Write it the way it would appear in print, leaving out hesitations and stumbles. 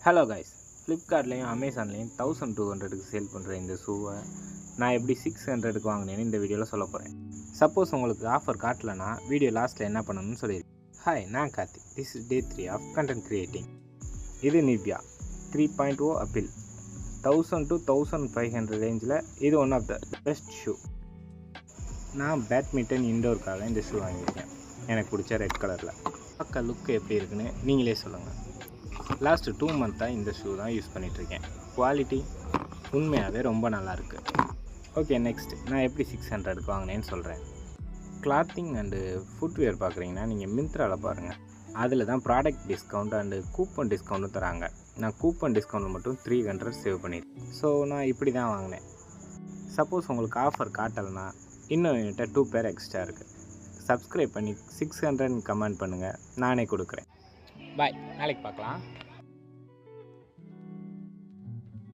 Hello guys, ஃப்ளிப்கார்ட்லேயும் அமேசான்லேயும் 1200க்கு sale பண்ணுற இந்த ஷூவை நான் எப்படி 600க்கு வாங்கினேன்னு இந்த வீடியோவில் சொல்ல போகிறேன். சப்போஸ் உங்களுக்கு ஆஃபர் காட்டலைன்னா வீடியோ லாஸ்ட்டில் என்ன பண்ணணும்னு சொல்லியிருக்கேன். ஹாய், நான் Karthik. This is day 3 of content creating. இது நிவ்யா 3.0 அப்பில் 1000 to 1500 ரேஞ்சில் இது one of the best shoe. நான் பேட்மிண்டன் இன்டோருக்காக இந்த ஷூ வாங்கியிருக்கேன். எனக்கு பிடிச்ச ரெட் கலரில். பார்க்க லுக்கு எப்படி இருக்குன்னு நீங்களே சொல்லுங்கள். லாஸ்ட்டு 2 மந்த்தாக இந்த ஷூ தான் யூஸ் பண்ணிகிட்ருக்கேன். குவாலிட்டி உண்மையாகவே ரொம்ப நல்லாயிருக்கு. ஓகே, நெக்ஸ்ட் நான் எப்படி 600க்கு வாங்கினேன்னு சொல்கிறேன். கிளாத்திங் அண்டு ஃபுட்வேர் பார்க்குறீங்கன்னா நீங்கள் மிந்த்ராவில் பாருங்கள். அதில் தான் ப்ராடக்ட் டிஸ்கவுண்ட் அண்டு கூப்பன் டிஸ்கவுண்ட்டும் தராங்க. நான் கூப்பன் டிஸ்கவுண்ட் மட்டும் 300 சேவ் பண்ணியிருக்கேன். ஸோ நான் இப்படி தான் வாங்கினேன். சப்போஸ் உங்களுக்கு ஆஃபர் காட்டலைன்னா இன்னும் என்கிட்ட 2 பேர் எக்ஸ்ட்ரா இருக்குது. சப்ஸ்கிரைப் பண்ணி 600 கமெண்ட் பண்ணுங்கள், நானே கொடுக்குறேன். பாய், நாளைக்கு பார்க்கலாம்.